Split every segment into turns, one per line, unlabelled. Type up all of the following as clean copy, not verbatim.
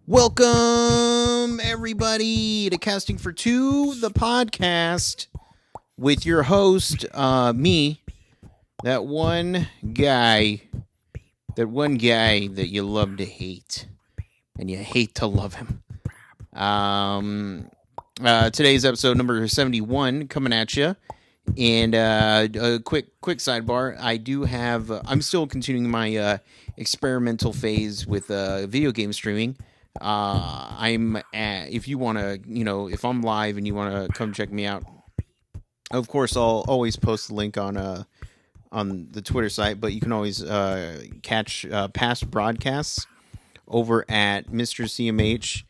Welcome, everybody, to Casting for Two, the podcast, with your host, me, that one guy that you love to hate, and you hate to love him. Today's episode number 71 coming at you. And a quick sidebar, I'm still continuing my experimental phase with video game streaming. If you want to, if I'm live and you want to come check me out, of course, I'll always post the link on the Twitter site, but you can always catch past broadcasts over at Mr. CMH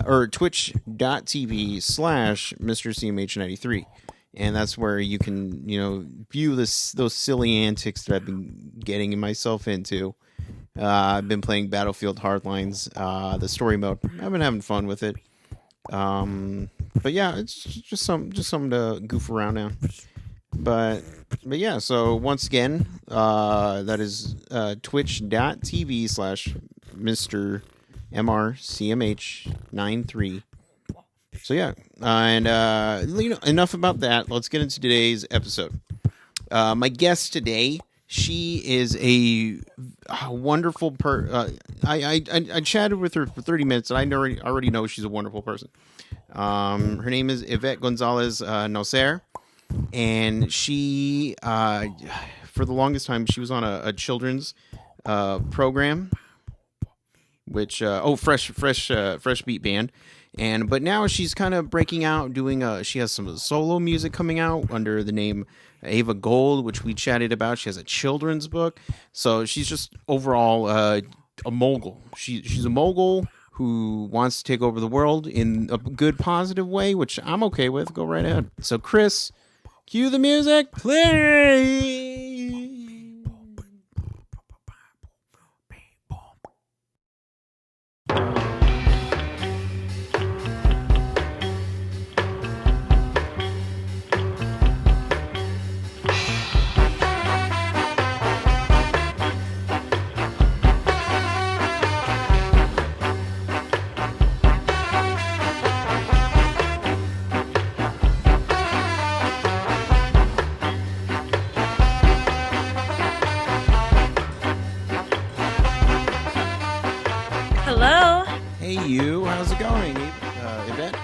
or twitch.tv/MrCMH93. And that's where you can, view those silly antics that I've been getting myself into. I've been playing Battlefield Hardlines, the story mode. I've been having fun with it. But yeah, it's just something to goof around now. But yeah, so once again, that is twitch.tv/MrCMH93. So yeah, and enough about that. Let's get into today's episode. My guest today, she is a wonderful I chatted with her for 30 minutes, and I already know she's a wonderful person. Her name is Yvette Gonzalez-Nacer, and she, for the longest time, she was on a children's program, which Fresh Beat Band. But now she's kind of breaking out, she has some solo music coming out under the name Ava Gold, which we chatted about. She has a children's book. So she's just overall a mogul. She's a mogul who wants to take over the world in a good, positive way, which I'm okay with. Go right ahead. So, Chris, cue the music. Play! How's it going, Yvette?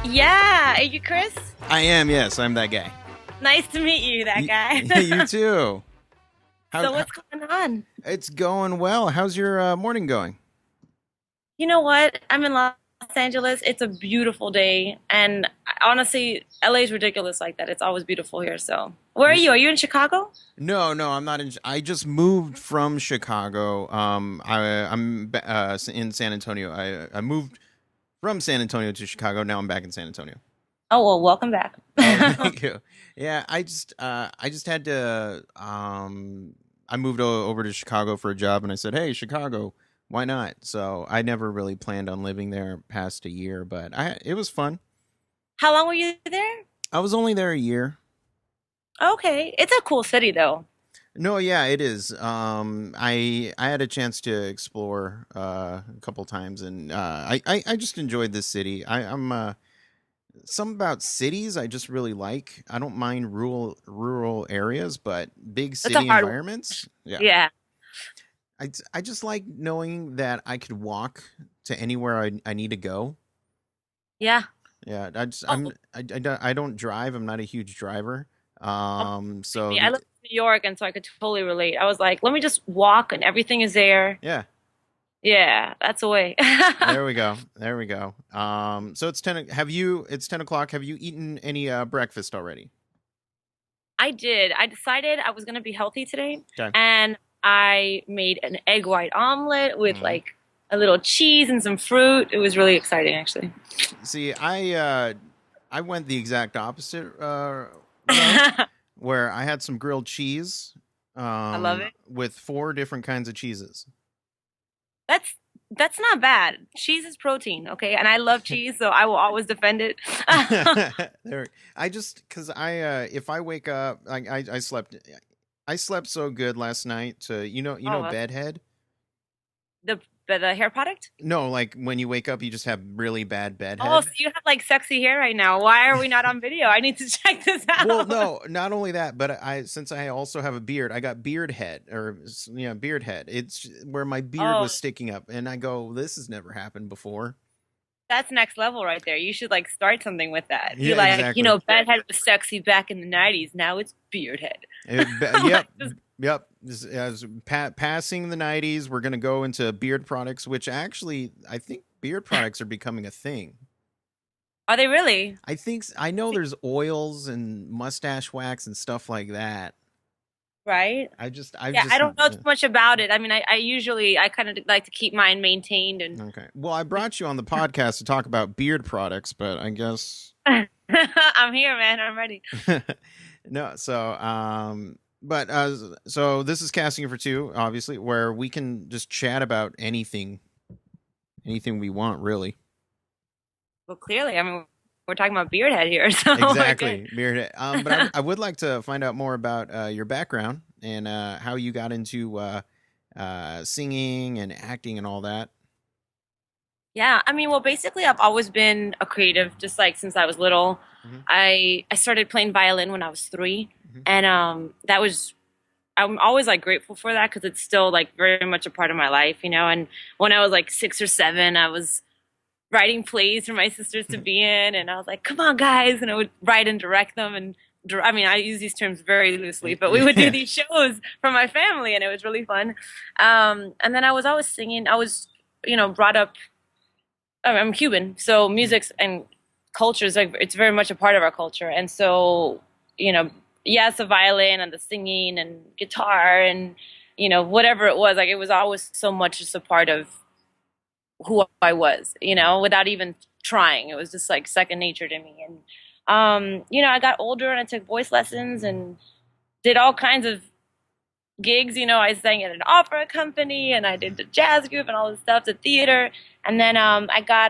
Yeah, are you Chris?
I am, yes, I'm that guy.
Nice to meet you, that guy.
You too.
So what's going on?
It's going well. How's your morning going?
You know what? I'm in Los Angeles. It's a beautiful day, and honestly, LA is ridiculous like that. It's always beautiful here. So, where are you? Are you in Chicago?
No, I'm not in. I just moved from Chicago. I'm in San Antonio. I moved from San Antonio to Chicago. Now I'm back in San Antonio.
Oh well, welcome back.
Thank you. Yeah, I just had to. I moved over to Chicago for a job, and I said, "Hey, Chicago, why not?" So I never really planned on living there past a year, but it was fun.
How long were you there?
I was only there a year.
Okay, it's a cool city, though.
No, yeah, it is. I had a chance to explore a couple times, and I just enjoyed this city. I'm some about cities I just really like. I don't mind rural areas, but big city environments.
Yeah.
I just like knowing that I could walk to anywhere I need to go.
Yeah.
Yeah. I don't drive. I'm not a huge driver. So
I live in New York, and so I could totally relate. I was like, let me just walk, and everything is there.
Yeah.
Yeah, that's the way.
There we go. So it's 10. It's 10 o'clock. Have you eaten any breakfast already?
I did. I decided I was going to be healthy today,
Okay.
and I made an egg white omelet with like a little cheese and some fruit. It was really exciting, actually.
See, I went the exact opposite where I had some grilled cheese.
I love it.
With 4 different kinds of cheeses.
That's not bad. Cheese is protein, okay? And I love cheese, so I will always defend it.
If I wake up, I slept so good last night. Bedhead.
The the hair product?
No, like when you wake up, you just have really bad
Oh, so
bedhead.
you have like sexy hair right now. Why are we not on video? I need to check this
Well,
out.
no, not only that, but I since I also have a beard, I got beard head or beard head. It's where my beard
Oh,
was sticking up, and I go, this has never happened before.
that's next level right there. You should like start something with that. Be
Yeah,
like,
exactly.
bedhead was sexy back in the 90s. Now it's beard head.
Yep,
Like, just,
yep. As passing the '90s, we're gonna go into beard products, which actually I think beard products are becoming a thing.
are they really?
I know there's oils and mustache wax and stuff like that.
Right?
I've
Yeah, I
just
don't know too much about it. I mean, I usually I kind of like to keep mine maintained and
okay. Well, I brought you on the podcast to talk about beard products, but I guess
I'm here, man. I'm ready.
no. But so this is casting for two, obviously, where we can just chat about anything we want, really.
Well, clearly, I mean, we're talking about beard head here, so we're good.
Exactly, beard. But I would like to find out more about your background and how you got into singing and acting and all that.
Yeah, I mean, well, basically, I've always been a creative, just like since I was little.
Hmm.
I started playing violin when I was 3,
Hmm.
and that was I'm always like grateful for that because it's still like very much a part of my life, you know. And when I was like 6 or 7, I was writing plays for my sisters to be in, and I was like, "Come on, guys!" And I would write and direct them. And I mean, I use these terms very loosely, but we would do
Yeah.
these shows for my family, and it was really fun. And then I was always singing. I was, brought up. I'm Cuban, so music and culture is like it's very much a part of our culture, and so yes, the violin and the singing and guitar and whatever it was, like it was always so much just a part of who I was, without even trying. It was just like second nature to me. And I got older and I took voice lessons and did all kinds of gigs. I sang at an opera company and I did the jazz group and all this stuff, the theater. And then I got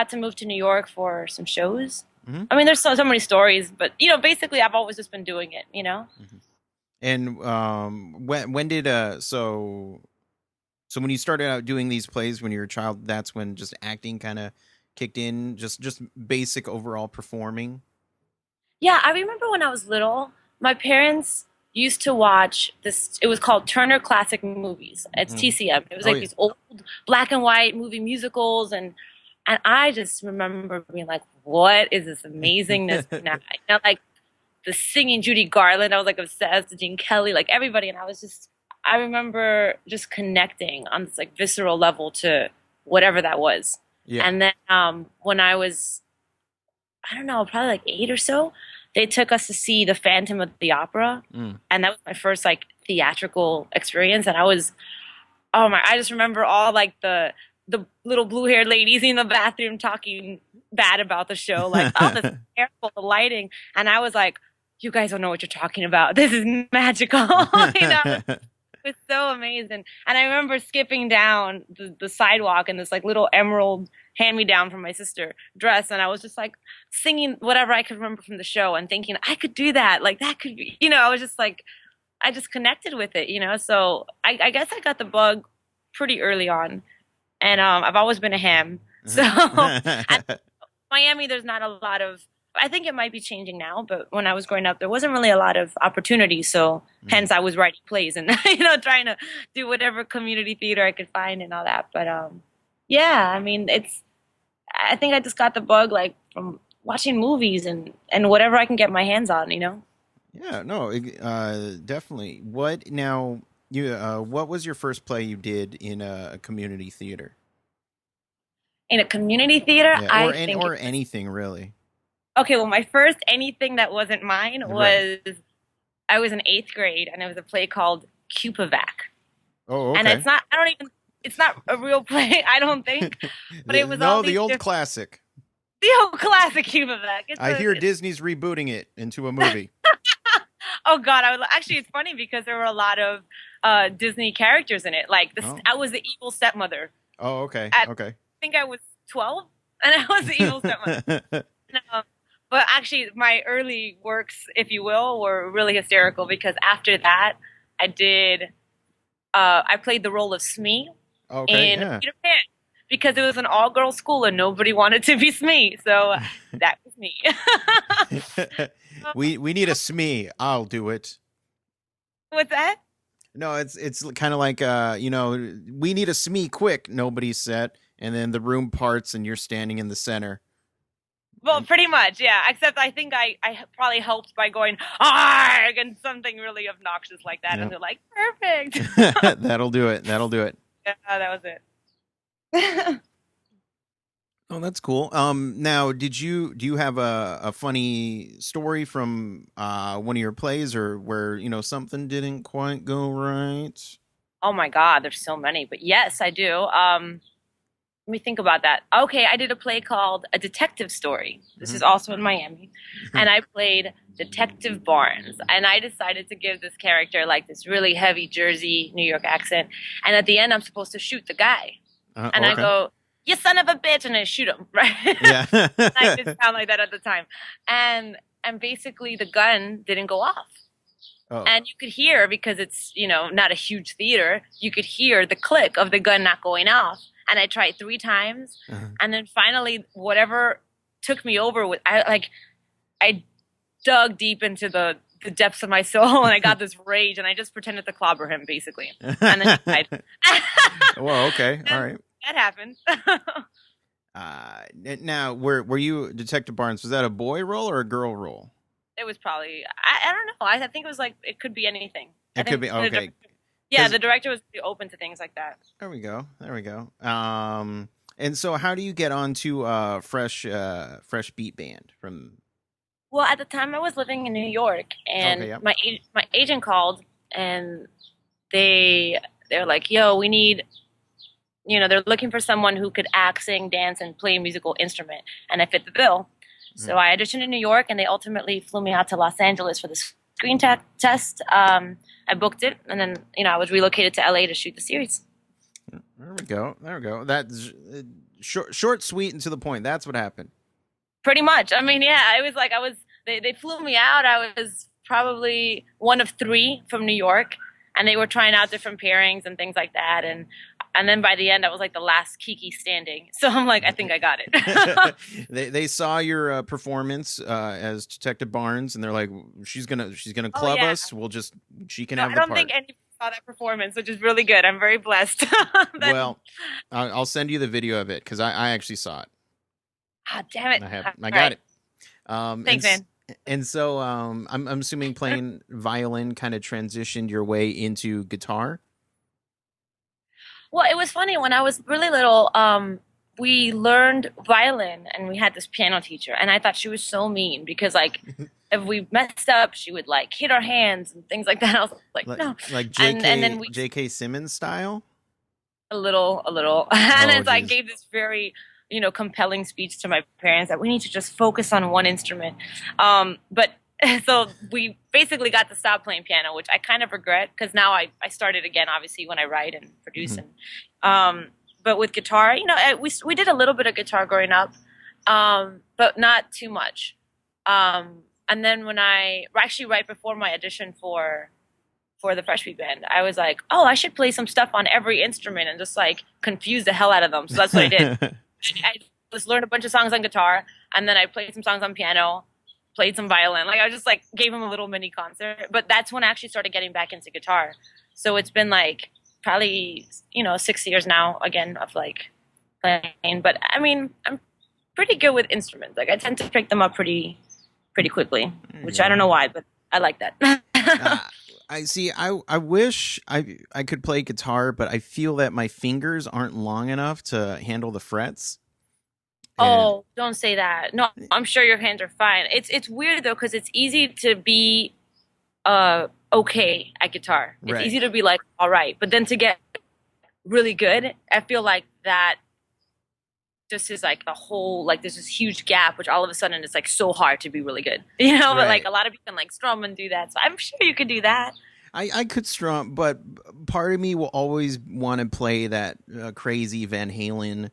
to move to New York for some shows.
Hmm.
I mean, there's so many stories, but basically, I've always just been doing it.
Hmm. And when did so when you started out doing these plays when you were a child, that's when just acting kind of kicked in, just basic overall performing.
Yeah, I remember when I was little, my parents used to watch this. It was called Turner Classic Movies. It's
Mm.
TCM. It was
Oh
like
yeah.
these old black and white movie musicals, and I just remember being like, "What is this amazingness?" Now, like the singing Judy Garland. I was like obsessed with Gene Kelly, like everybody, and I remember just connecting on this like visceral level to whatever that was.
Yeah.
And then when I was, I don't know, probably like 8 or so, they took us to see the Phantom of the Opera,
Mm.
and that was my first like theatrical experience. And I was, oh my, I just remember all like the little blue haired ladies in the bathroom talking bad about the show, like, oh, this is terrible, the lighting, and I was like, you guys don't know what you're talking about. This is magical. It was so amazing. And I remember skipping down the sidewalk in this like little emerald hand me down from my sister dress. And I was just like singing whatever I could remember from the show and thinking I could do that. Like that could be, I was just like, I just connected with it, So I guess I got the bug pretty early on. And I've always been a ham. So at Miami, there's not a lot of, I think it might be changing now, but when I was growing up, there wasn't really a lot of opportunity. So hence I was writing plays and, trying to do whatever community theater I could find and all that. But yeah, I mean, I think I just got the bug like from watching movies and whatever I can get my hands on.
Yeah, no, definitely. What now? What was your first play you did in a community theater?
In a community theater,
Yeah,
I think,
or anything really.
okay, well, my first anything that wasn't mine
Right.
was I was in 8th grade and it was a play called Cupivac.
Oh,
And
okay.
it's not a real play, I don't think, but it was all
No, the
these
old
different,
classic.
the old classic Cupivac.
I hear Disney's rebooting it into a movie.
Oh God, actually, it's funny because there were a lot of Disney characters in it. Like
Oh.
I was the evil stepmother.
Oh, okay.
I
Okay.
think I was 12 and I was the evil stepmother. Um, but actually, my early works, if you will, were really hysterical because after that, I played the role of Smee,
Okay,
in
yeah.
Peter Pan because it was an all-girl school and nobody wanted to be Smee. So that was me.
We need a Smee. I'll do it.
What's that?
No, it's kind of like we need a Smee quick. Nobody said, and then the room parts, and you're standing in the center.
Well,
And
pretty much, yeah. Except I think I probably helped by going "arg" and something really obnoxious like that, and
yeah,
they're like, "Perfect."
that'll do it. That'll do it.
Yeah, that was it.
Oh, that's cool. Now, do you have a funny story from one of your plays, or where something didn't quite go right?
Oh my God, there's so many, but yes, I do. Let me think about that. Okay, I did a play called A Detective Story. This is also in Miami, and I played Detective Barnes. And I decided to give this character like this really heavy Jersey, New York accent. And at the end, I'm supposed to shoot the guy, and I
Okay.
go, "You son of a bitch," and I shoot him. Right?
Yeah.
I did sound like that at the time, and basically the gun didn't go off.
Oh.
And you could hear, because it's, not a huge theater, you could hear the click of the gun not going off. And I tried 3 times.
Uh-huh.
And then finally, whatever took me over with, I dug deep into the depths of my soul and I got this rage and I just pretended to clobber him basically. And then he died.
Well, okay, all
And
right.
that happened.
Now, were you Detective Barnes? Was that a boy role or a girl role?
It was probably, I don't know. I think it was like, it could be anything. I
It could
think
be okay.
yeah,
'Cause
the director was pretty open to things like that.
there we go. There we go. And so how do you get onto fresh beat band from?
Well, at the time I was living in New York,
Okay,
and
yep.
my agent called, and they're like, "Yo, we need." They're looking for someone who could act, sing, dance, and play a musical instrument, and I fit the bill. So
Mhm.
I auditioned in New York, and they ultimately flew me out to Los Angeles for the screen test. I booked it, and then I was relocated to LA to shoot the series.
There we go. There we go. That's short, sweet, and to the point. That's what happened.
Pretty much. I mean, yeah, I was like, they flew me out. I was probably one of 3 from New York, and they were trying out different pairings and things like that. And then by the end, I was like the last Kiki standing. So I'm like, I think I got it.
They saw your performance as Detective Barnes, and they're like, she's gonna
Oh
club
yeah.
us. She can
No,
have
I
the
don't think
part.
anyone saw that performance, which is really good. I'm very blessed. That,
Well, I'll send you the video of it because I actually saw it.
ah, damn it.
I
All
got
right.
it. And
Thanks, man.
so I'm assuming playing violin kind of transitioned your way into guitar.
Well, it was funny when I was really little. We learned violin, and we had this piano teacher, and I thought she was so mean because, like, if we messed up, she would like hit our hands and things like that. I was like,
like
no,
like
and then
J.K.
we
J.K. Simmons style.
a little, and
Oh,
it's like
geez.
gave this very compelling speech to my parents that we need to just focus on one instrument. But so we basically got to stop playing piano, which I kind of regret because now I started again, obviously, when I write and produce.
Mhm.
And but with guitar, we did a little bit of guitar growing up, but not too much. And then when actually right before my audition for the Fresh Beat Band, I was like, oh, I should play some stuff on every instrument and just like confuse the hell out of them. So that's what I did. I just learned a bunch of songs on guitar, and then I played some songs on piano, played some violin. Like I just like gave him a little mini concert. But that's when I actually started getting back into guitar. So it's been like probably 6 years now again of like playing. But I mean, I'm pretty good with instruments. Like I tend to pick them up pretty quickly,
There you
which I don't
go.
know why, but I like that.
Uh, I see. I wish I could play guitar, but I feel that my fingers aren't long enough to handle the frets. And
Oh, don't say that. No, I'm sure your hands are fine. It's weird though because it's easy to be okay at guitar. It's
right,
easy to be like all right, but then to get really good, I feel like that just is like a whole like there's this huge gap, which all of a sudden it's like so hard to be really good. But like
right.
a lot of people can like strum and do that. So I'm sure you could do that.
I could strum, but part of me will always want to play that crazy Van Halen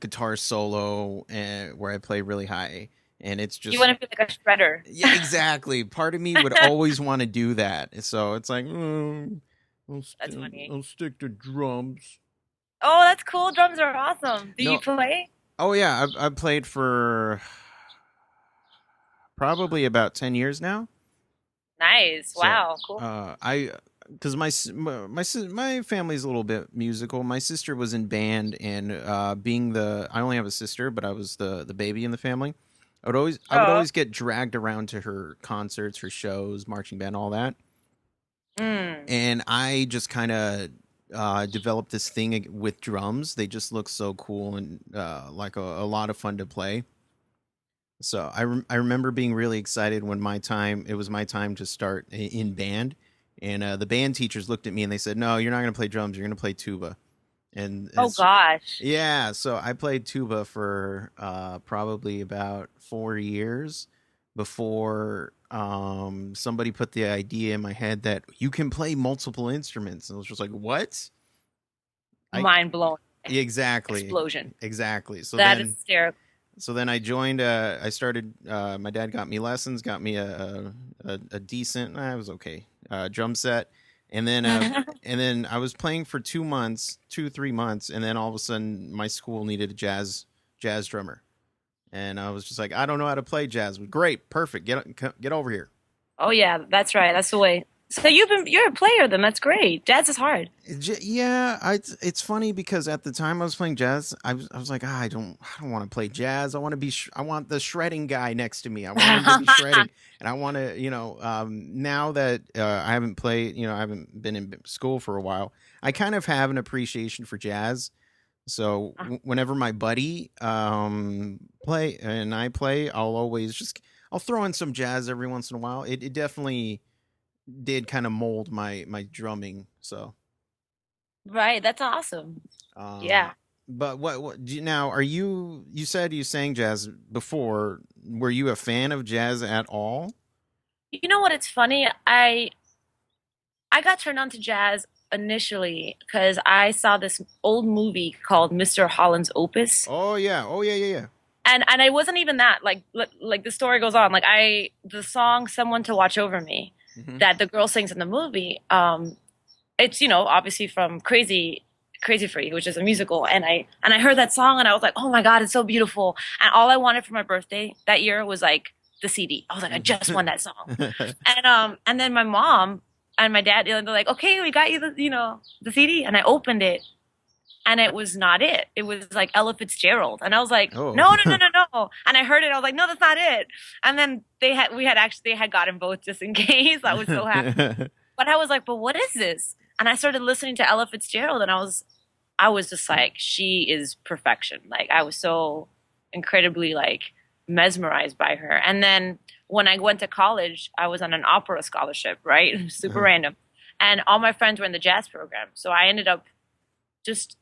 guitar solo, where I play really high, and it's
You
just
want to be like a shredder.
yeah, exactly. Part of me would always want to do that, so it's like
That's funny.
I'll stick to drums.
Oh, that's cool. Drums are awesome. Do you
No.
play?
Oh yeah, I've played for probably about 10 years now.
Nice.
So
Wow. Cool.
I because my family's a little bit musical. My sister was in band, and being the I only have a sister, but I was the baby in the family. I would
Oh.
always get dragged around to her concerts, her shows, marching band, all that,
Mm.
and I just kind of developed this thing with drums. They just look so cool and like a lot of fun to play. So I remember being really excited when it was my time to start in band, and the band teachers looked at me and they said, "No, you're not going to play drums. You're going to play tuba." And
Oh
it's
gosh.
yeah. So I played tuba for probably about 4 years before somebody put the idea in my head that you can play multiple instruments, and I was just like, "What?" I
Mind blowing.
exactly,
Explosion.
exactly. So
That is
then
hysterical.
so then I joined. I started. My dad got me lessons, got me a decent. I was okay drum set, and then I was playing for 2 months, 3 months, and then all of a sudden my school needed a jazz drummer, and I was just like, I don't know how to play jazz. Great, perfect. Get over here.
Oh yeah, that's right. That's the way. So you're a player then. That's great. Jazz is hard.
Yeah, it's funny because at the time I was playing jazz, I was like, I don't want to play jazz. I want to I want the shredding guy next to me. I want him to be shredding, and I want to, now that I haven't played, I haven't been in school for a while, I kind of have an appreciation for jazz. So whenever my buddy play and I play, I'll throw in some jazz every once in a while. It definitely did kind of mold my drumming. So.
Right. That's awesome.
Um,
Yeah.
but now are you said you sang jazz before. Were you a fan of jazz at all?
You know what? It's funny. I got turned on to jazz initially because I saw this old movie called Mr. Holland's Opus.
Oh yeah. Oh yeah, yeah,
And I wasn't even that like the story goes on. Like I the song Someone to Watch Over Me
yeah. Hmm.
that the girl sings in the movie, it's obviously from Crazy for You, which is a musical, and I heard that song and I was like, "Oh my God, it's so beautiful." And all I wanted for my birthday that year was like the CD. I was like, "I just won that song." And then my mom and my dad, they're like, "Okay, we got you the CD." And I opened it and it was not it. It was like Ella Fitzgerald, and I was like,
Oh.
"No, no, no, no, no!" And I heard it. I was like, "No, that's not it." And then they had gotten both just in case. I was so happy, but I was like, "But what is this?" And I started listening to Ella Fitzgerald, and I was just like, she is perfection. Like I was so incredibly like mesmerized by her. And then when I went to college, I was on an opera scholarship, right? Super
Uh-huh.
random. And all my friends were in the jazz program. So I ended up just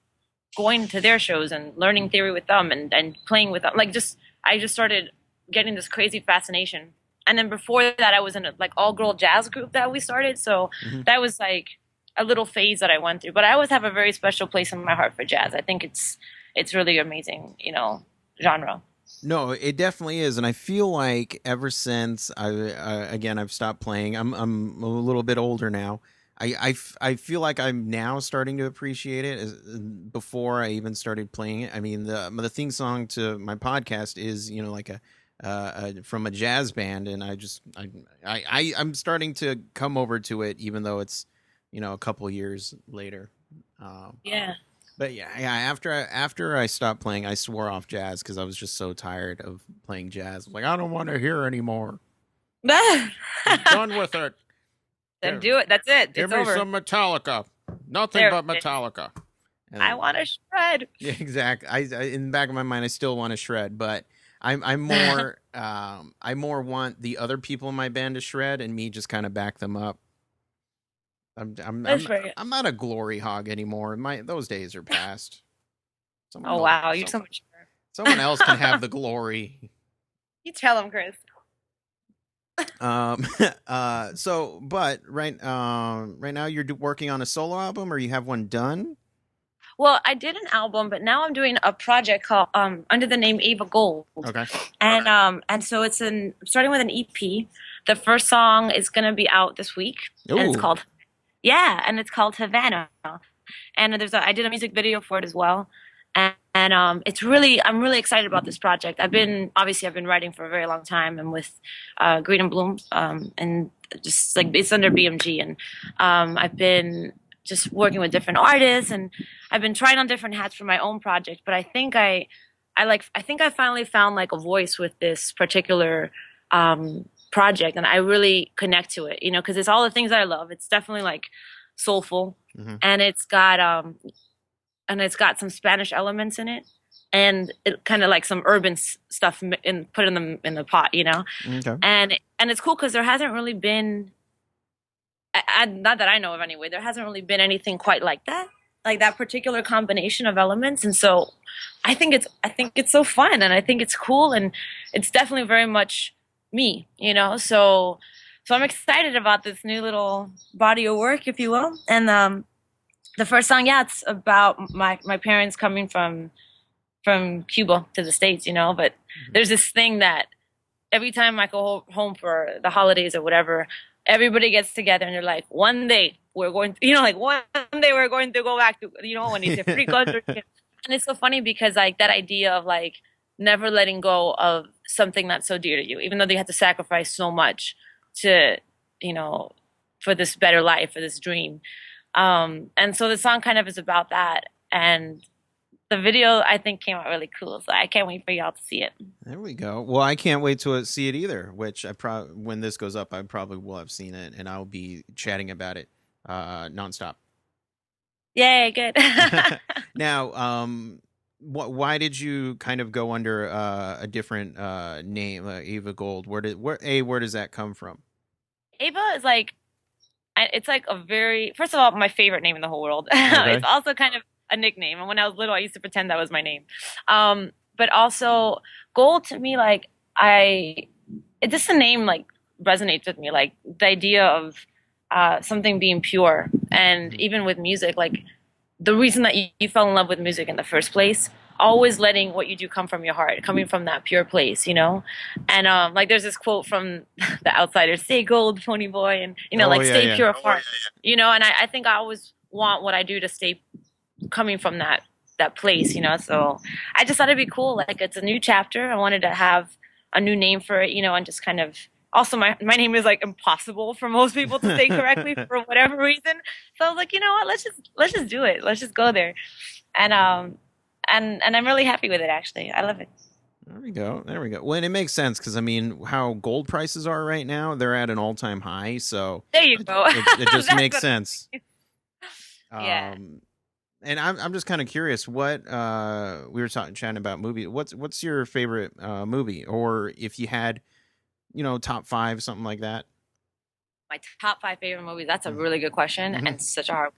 going to their shows and learning theory with them and playing with them. I just started getting this crazy fascination. And then before that I was in a like all girl jazz group that we started. So
Hmm.
that was like a little phase that I went through. But I always have a very special place in my heart for jazz. I think it's really amazing, genre.
No, it definitely is, and I feel like ever since again I've stopped playing. I'm a little bit older now. I feel like I'm now starting to appreciate it before I even started playing it. I mean, the theme song to my podcast is like from a jazz band, and I'm starting to come over to it, even though it's a couple years later. Um,
Yeah.
but yeah. After I stopped playing, I swore off jazz because I was just so tired of playing jazz. Like I don't want to hear anymore.
Then
I'm done with it. Give,
do it. That's it.
give
It's
me
over.
some Metallica. Nothing
There
but
it is.
Metallica.
I
And
want to shred.
yeah, exactly. I in the back of my mind, I still want to shred, but I'm more I more want the other people in my band to shred and me just kind of back them up. I'm I'm
That's
I'm
right.
I'm not a glory hog anymore. My those days are past. Someone
Oh
else,
wow, you're so much.
someone else can have the glory.
You tell him, Chris.
Um, but right now you're working on a solo album, or you have one done.
Well, I did an album, but now I'm doing a project called under the name Ava Gold,
Okay.
and so I'm starting with an EP. The first song is gonna be out this week, and it's
Ooh.
called yeah, and it's called Havana. and I did a music video for it as well. And I'm really excited about this project. I've been writing for a very long time, and with Green and Bloom, and just like it's under BMG, and I've been just working with different artists, and I've been trying on different hats for my own project. But I think I finally found like a voice with this particular project, and I really connect to it, because it's all the things that I love. It's definitely like soulful,
Hmm.
and it's got some Spanish elements in it, and it kind of like some urban stuff put in the pot.
Okay.
And it's cool because there hasn't really been, not that I know of anyway, there hasn't really been anything quite like that particular combination of elements. And so I think it's so fun, and I think it's cool, and it's definitely very much me. So I'm excited about this new little body of work, if you will. And the first song, yeah, it's about my parents coming from Cuba to the States. But there's this thing that every time I go home for the holidays or whatever, everybody gets together and they're like, one day we're going to, like one day we're going to go back to, when it's a free country. And it's so funny because like that idea of like never letting go of something that's so dear to you, even though they had to sacrifice so much to, you know, for this better life, for this dream. And so the song kind of is about that. And the video I think came out really cool. So I can't wait for y'all to see it.
There we go. Well, I can't wait to see it either. Which when this goes up, I probably will have seen it, and I'll be chatting about it nonstop.
Yay, good.
Now, why did you kind of go under a different name, Ava Gold? Where does that come from?
Ava is like, it's like a very, first of all, my favorite name in the whole world.
Okay.
It's also kind of a nickname. And when I was little, I used to pretend that was my name. But also, Gold to me, like, just the name, like, resonates with me. Like, the idea of something being pure. And even with music, like, the reason that you fell in love with music in the first place, always letting what you do come from your heart, coming from that pure place. And like there's this quote from The Outsiders, "Stay gold, pony boy," and
Oh
like
yeah,
stay
yeah.
pure of heart. And I think I always want what I do to stay coming from that place. So I just thought it'd be cool. Like it's a new chapter. I wanted to have a new name for it, and just kind of also my name is like impossible for most people to say correctly for whatever reason. So I was like, you know what, let's just do it. Let's just go there. And and I'm really happy with it actually. I love it.
There we go. There we go. Well, and it makes sense because I mean, how gold prices are right now, they're at an all-time high. So
There you go.
it just
That's
makes
what,
sense.
yeah.
And I'm just kind of curious what we were chatting about movie. What's your favorite movie, or if you had top five, something like that?
My top five favorite movies. That's a
Mhm.
really good question
Mhm.
and such a hard.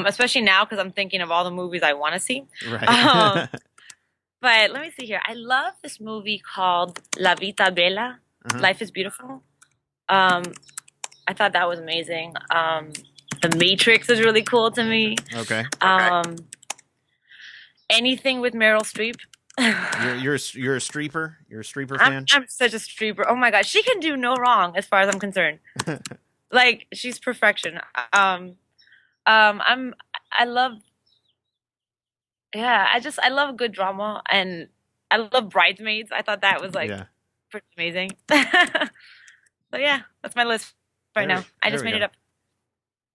Especially now because I'm thinking of all the movies I want to see. Um,
Right.
but let me see here. I love this movie called La Vita Bella.
Uh-huh.
Life is Beautiful. Um, I thought that was amazing. The Matrix is really cool to me.
Okay.
Anything with Meryl Streep.
You're a streeper. You're a streeper
I'm
fan.
I'm such a streeper. Oh my god, she can do no wrong as far as I'm concerned. Like she's perfection. I'm I love yeah, I love a good drama, and I love Bridesmaids. I thought that was like
Yeah.
pretty amazing. So yeah, that's my list right now. I
There
just
we
made
go.
it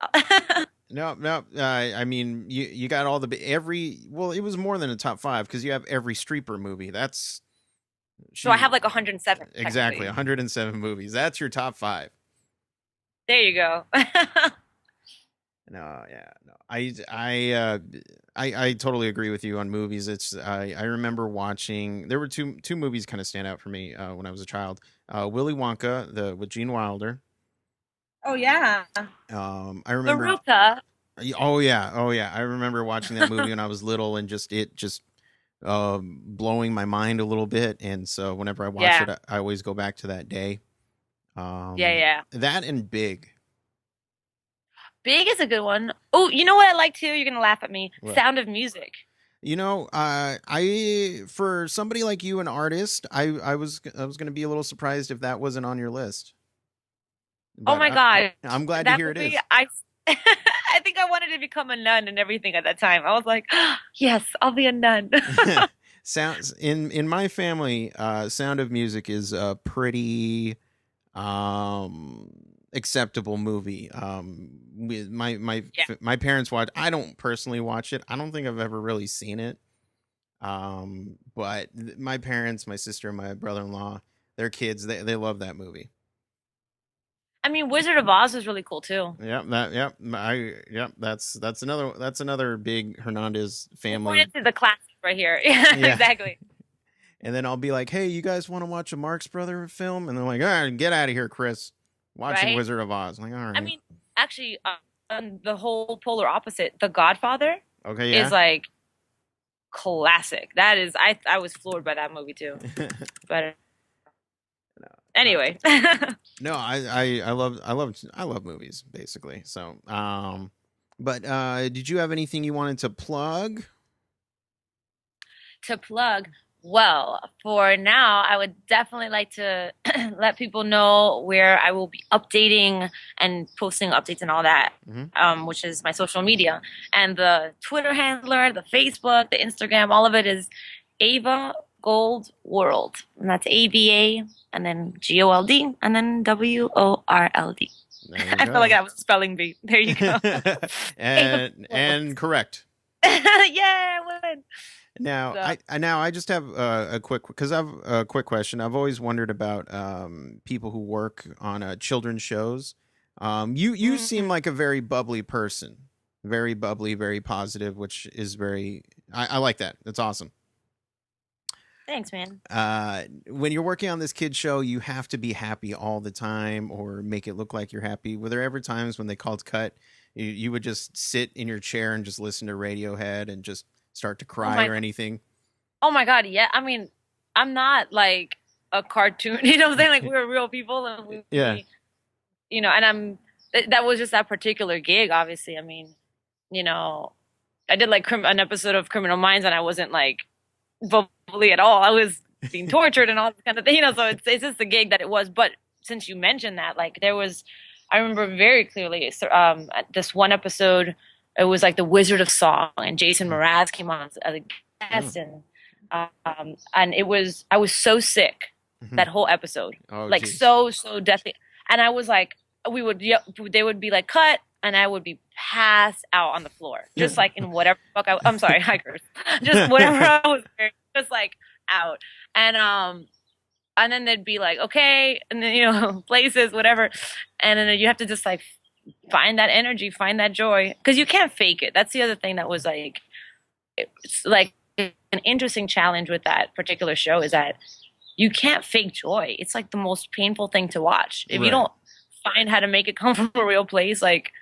up.
No, no. I mean, you got all the every. Well, it was more than a top five because you have every streeper movie. That's
So I
she
have like 107
exactly
technically.
107 movies. That's your top five.
There you go.
No, yeah, no. I totally agree with you on movies. I remember watching. There were two movies kind of stand out for me when I was a child. Willy Wonka, the with Gene Wilder.
Oh yeah.
I remember.
Veruca.
Oh yeah, oh yeah. I remember watching that movie when I was little and just blowing my mind a little bit. And so whenever I watch
Yeah.
it, I always go back to that day.
Yeah, yeah.
That and Big.
Big is a good one. Oh, you know what I like too? You're gonna laugh at me.
What?
Sound of Music.
I for somebody like you, an artist, I was going to be a little surprised if that wasn't on your list.
Oh
But
my god.
I'm glad to
That
hear it
movie,
is.
I think I wanted to become a nun and everything at that time. I was like, yes, I'll be a nun.
Sounds in my family, Sound of Music is a pretty um acceptable movie.
Yeah.
My parents watch. I don't personally watch it. I don't think I've ever really seen it. But my parents, my sister, my brother-in-law, their kids, they love that movie.
I mean, Wizard of Oz was really cool too.
That's another big Hernandez
We
family.
pointed to the classic right here. Yeah,
Yeah.
exactly.
And then I'll be like, "Hey, you guys want to watch a Marx Brother film?" And they're like, "Ah, get out of here, Chris. Watching
Right?
Wizard of Oz." I'm like, "All
I
right.
mean, actually, on the whole polar opposite, The Godfather
Okay,
is
yeah."
like classic. That is, I was floored by that movie too. But
Uh,
anyway,
no, I love movies basically. So, but did you have anything you wanted to plug?
to plug, well, for now, I would definitely like to let people know where I will be updating and posting updates and all that,
Hmm.
which is my social media. And the Twitter handler, the Facebook, the Instagram, all of it is Ava Gold World. And that's AVA and then GOLD and then WORLD.
There you
I felt like
go.
I was spelling bee. There you go. Ava World.
And correct.
Yeah, I win.
Now,
So,
I just have a quick because I've a quick question. I've always wondered about people who work on children's shows. You seem
mhm.
like a very bubbly person, very bubbly, very positive, which is very I like that. That's awesome.
Thanks, man.
When you're working on this kid show, you have to be happy all the time or make it look like you're happy. Were there ever times when they called cut, you would just sit in your chair and just listen to Radiohead and just start to
Oh
cry
my
or anything?
Oh my God, yeah. I mean, I'm not like a cartoon, you know what I'm saying? Like we're real people and
Yeah.
and that was just that particular gig, obviously. I mean, you know, I did like an episode of Criminal Minds and I wasn't like bubbly at all. I was being tortured and all this kind of thing, so it's just the gig that it was. But since you mentioned that, like I remember very clearly, at this one episode, it was like the Wizard of Song and Jason
Mm.
Mraz came on as a
Oh.
guest and I was so sick
Mhm.
that whole episode,
Oh,
like
jeez.
so deathly, and I was like, they would be like cut, and I would be passed out on the floor, just like in whatever fuck I'm sorry, I cursed, just whatever I was wearing, just like out, and then they'd be like, okay, and then places, whatever, and then you have to just like find that energy, find that joy, because you can't fake it. That's the other thing that was like, it's like an interesting challenge with that particular show is that you can't fake joy. It's like the most painful thing to watch. If you
Right.
don't find how to make it come from a real place, like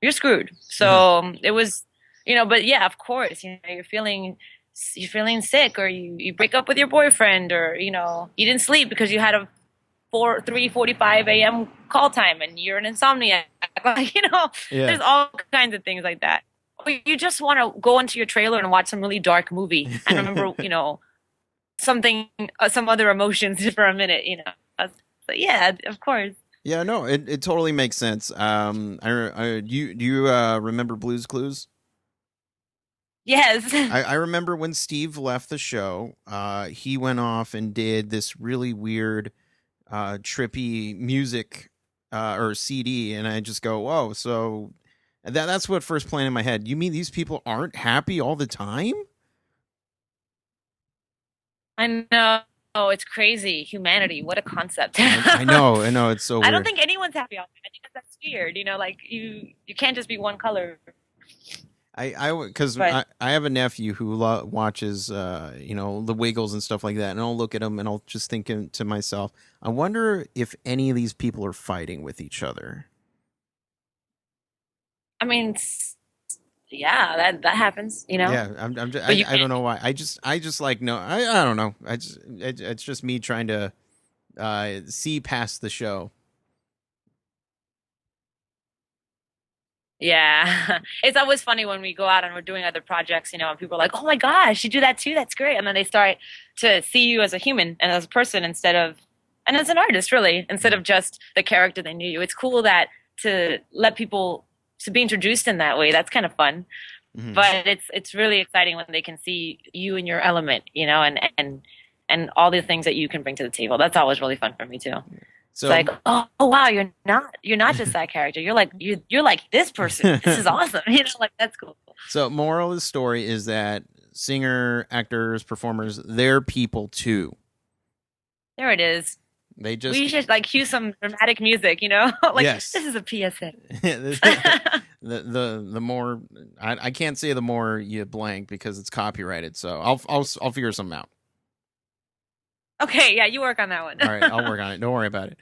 you're screwed. So
Mhm.
it was, but yeah, of course, you're feeling sick, or you break up with your boyfriend, or you didn't sleep because you had a 3:45 a.m. call time and you're an insomniac. Like,
Yeah.
there's all kinds of things like that. Or you just want to go into your trailer and watch some really dark movie and remember, something, some other emotions for a minute, But yeah, of course.
Yeah, no, it totally makes sense. Do you remember Blue's Clues?
Yes.
I remember when Steve left the show, he went off and did this really weird, trippy music or CD, and I just go, "Whoa!" So that's what first played in my head. You mean these people aren't happy all the time?
I know. Oh, it's crazy. Humanity. What a concept.
I know, it's so
I don't
weird.
think anyone's happy all the time. I think that's weird. Like you can't just be one color.
Because
But
I have a nephew who watches, the Wiggles and stuff like that, and I'll look at him and I'll just think to myself, I wonder if any of these people are fighting with each other.
I mean, yeah, that happens.
Yeah,
But you
I
can't.
don't know why. I just like no. I don't know. It's just me trying to see past the show.
Yeah, it's always funny when we go out and we're doing other projects, and people are like, "Oh my gosh, you do that too? That's great!" And then they start to see you as a human and as a person and as an artist, really, instead
Mhm.
of just the character they knew you. It's cool that to let people to be introduced in that way. That's kind of fun.
Hmm.
But it's really exciting when they can see you in your element, you know, and all the things that you can bring to the table. That's always really fun for me too. It's
So
like, oh wow, you're not just that character. You're like this person. This is awesome. You know, like that's cool.
so moral of the story is that singer, actors, performers, they're people too.
There it is.
They
We
just
should like cue some dramatic music, you know? Like
yes.
this is a PSA.
The more I can't say the more you blank because it's copyrighted. So I'll figure something out.
Okay, yeah, you work on that one.
All right, I'll work on it. Don't worry about it.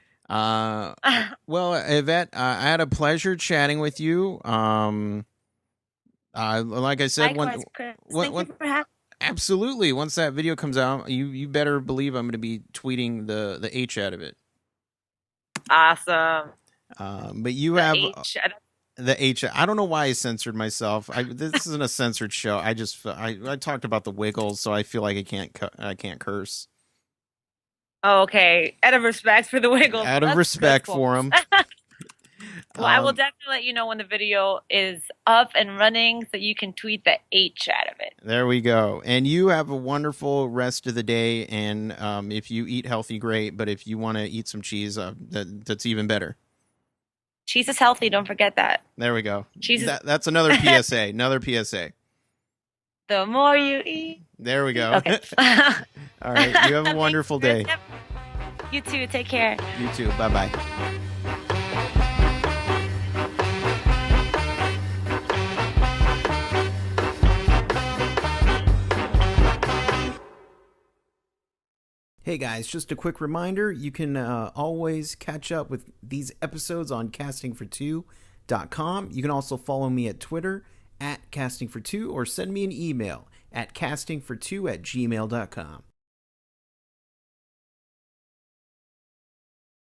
Well, Yvette, I had a pleasure chatting with you. Like I said,
Likewise, Chris. Thank you
one
for having.
absolutely. Once that video comes out, you better believe I'm going to be tweeting the H out of it.
Awesome.
But you
The
have
H.
the H. I don't know why I censored myself. This isn't a censored show. I talked about the Wiggles, so I feel like I can't curse.
Oh, okay. Out of respect for the Wiggles.
Out of
That's
respect
cool.
for them.
Well, I will definitely let you know when the video is up and running so you can tweet the H out of it.
There we go. And you have a wonderful rest of the day. And if you eat healthy, great. But if you want to eat some cheese, that's even better.
Cheese is healthy. Don't forget that.
There we go.
Cheese is
That's another PSA. Another PSA.
the more you eat.
There we go.
Okay.
All right. You have a wonderful day.
You too. Take care.
You too. Bye bye. Hey guys, just a quick reminder, you can always catch up with these episodes on castingfor2.com. You can also follow me at Twitter at castingfor2 or send me an email at castingfor2@gmail.com.